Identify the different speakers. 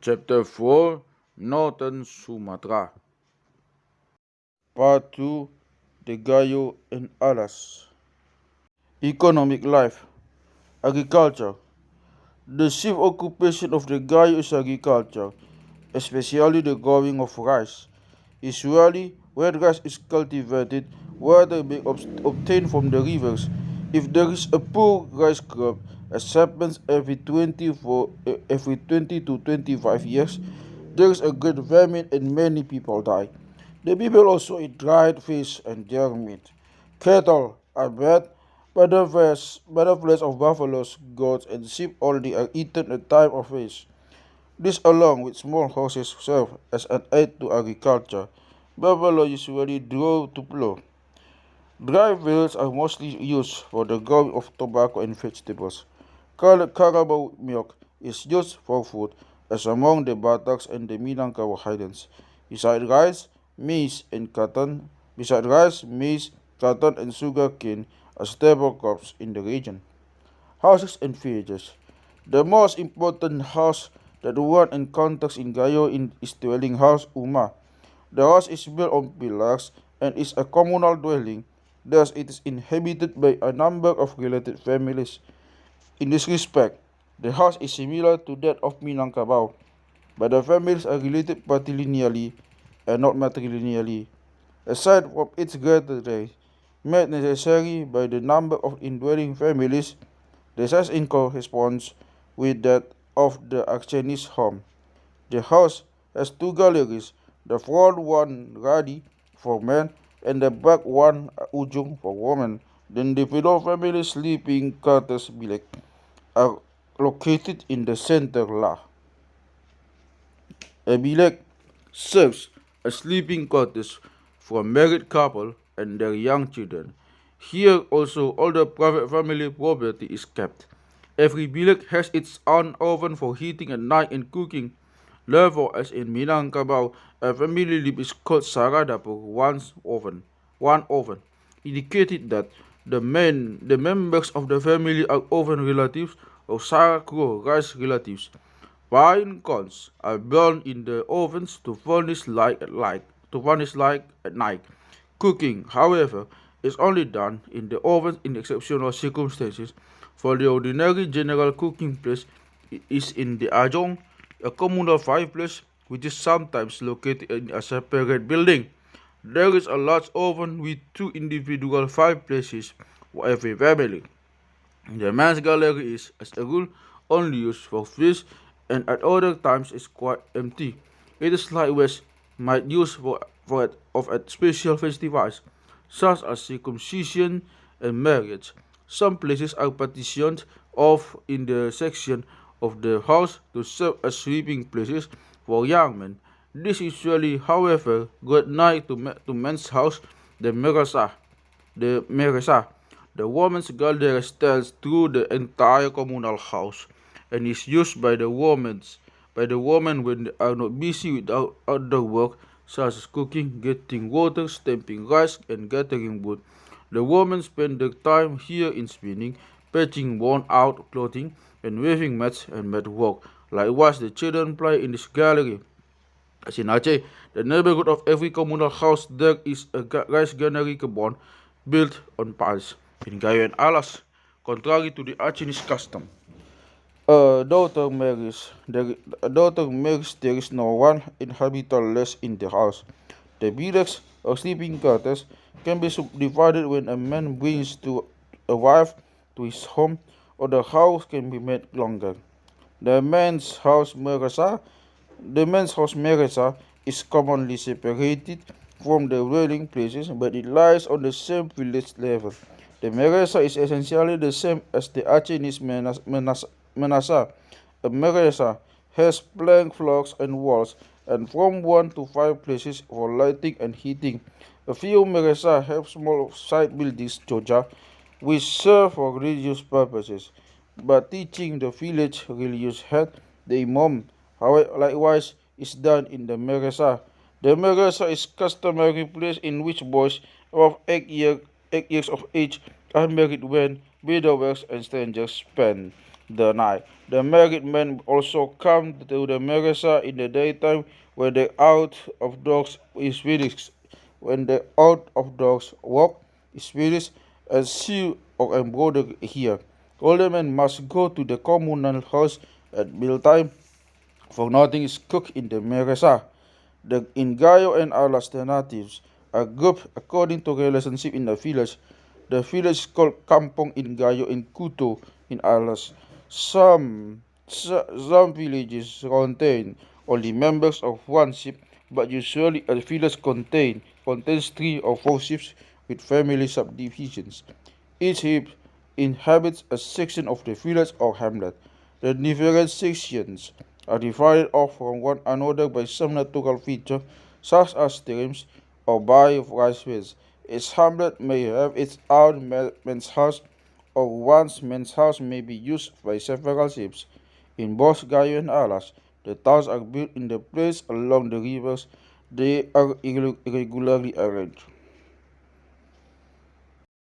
Speaker 1: Chapter 4 Northern Sumatra. Part 2 The Gayo and Alas. Economic life. Agriculture. The chief occupation of the Gayo is agriculture, especially the growing of rice. Usually, when rice is cultivated, water may be obtained from the rivers. If there is a poor rice crop, as happens every 20 to 25 years, there is a great famine and many people die. The people also eat dried fish and deer meat. Cattle are bred, but the flesh of buffaloes, goats, and sheep only are eaten at time of feast. This, along with small horses, serve as an aid to agriculture. Buffalo usually draw to plow. Dry fields are mostly used for the growing of tobacco and vegetables. Carabao milk is used for food, as among the Bataks and the Minangkabau highlands. Besides rice, maize, cotton, and sugar cane are staple crops in the region. Houses and villages. The most important house that one encounters in Gayo is dwelling house Uma. The house is built on pillars and is a communal dwelling, thus it is inhabited by a number of related families. In this respect, the house is similar to that of Minangkabau, but the families are related patrilineally and not matrilineally. Aside from its greater range, made necessary by the number of indwelling families, the size corresponds with that of the Aceh's home. The house has two galleries, the front one radi for men and the back one ujung for women. Then the below family sleeping quarters bilik are located in the center lah. A bilik serves as sleeping quarters for a married couple and their young children. Here also all the private family property is kept. Every bilik has its own oven for heating at night and cooking. Therefore, as in Minangkabau, a family lip is called Saradapur, one oven, indicating that the members of the family are oven relatives or Sarakro rice relatives. Pine cones are burned in the ovens to furnish light at night. Cooking, however, is only done in the ovens in exceptional circumstances. For the ordinary general cooking place is in the Ajong, a communal fireplace which is sometimes located in a separate building. There is a large oven with two individual fireplaces for every family. The men's gallery is, as a rule, only used for fish and at other times is quite empty. It is likewise might use at special festivals, such as circumcision and marriage. Some places are partitioned off in the section of the house to serve as sleeping places for young men. This usually, however, go at night to men's house, the merasa. The woman's gallery extends through the entire communal house and is used by the women when they are not busy with outdoor work such as cooking, getting water, stamping rice, and gathering wood. The women spend their time here in spinning, patching worn-out clothing, and weaving mats and mat work. Likewise, the children play in this gallery. As in Aceh, the neighborhood of every communal house there is a rice granary kebon built on piles. In Gayo and Alas, contrary to the Aceh's custom, a daughter marries, there is no one inhabitant less in the house. The billets or sleeping quarters can be subdivided when a man brings to a wife to his home, or the house can be made longer. The men's house merasa is commonly separated from the dwelling places, but it lies on the same village level. The merasa is essentially the same as the Aceh's menasa. A merasa has plank floors and walls, and from 1 to 5 places for lighting and heating. A few merasa have small side buildings, choja, which serve for religious purposes, but teaching the village religious head, the imam, likewise is done in the merasa. The merasa is customary place in which boys above 8 years of age are married when widowers and strangers spend. the night. The married men also come to the Meresa in the daytime when the out of dogs is Swedish. When the out of dogs walk is Swedish and sew or embroider here. Older men must go to the communal house at mealtime, for nothing is cooked in the Meresa. In Gayo and Alas, the natives are grouped according to relationship in the village. The village is called Kampong in Gayo and Kuto in Alas. Some villages contain only members of one ship, but usually a village contains 3 or 4 ships with family subdivisions. Each ship inhabits a section of the village or hamlet. The different sections are divided off from one another by some natural feature, such as streams or by ricefields. Each hamlet may have its own man's house, or one's man's house may be used by several ships. In both Gayo and Alas, the towns are built in the place along the rivers. They are irregularly arranged.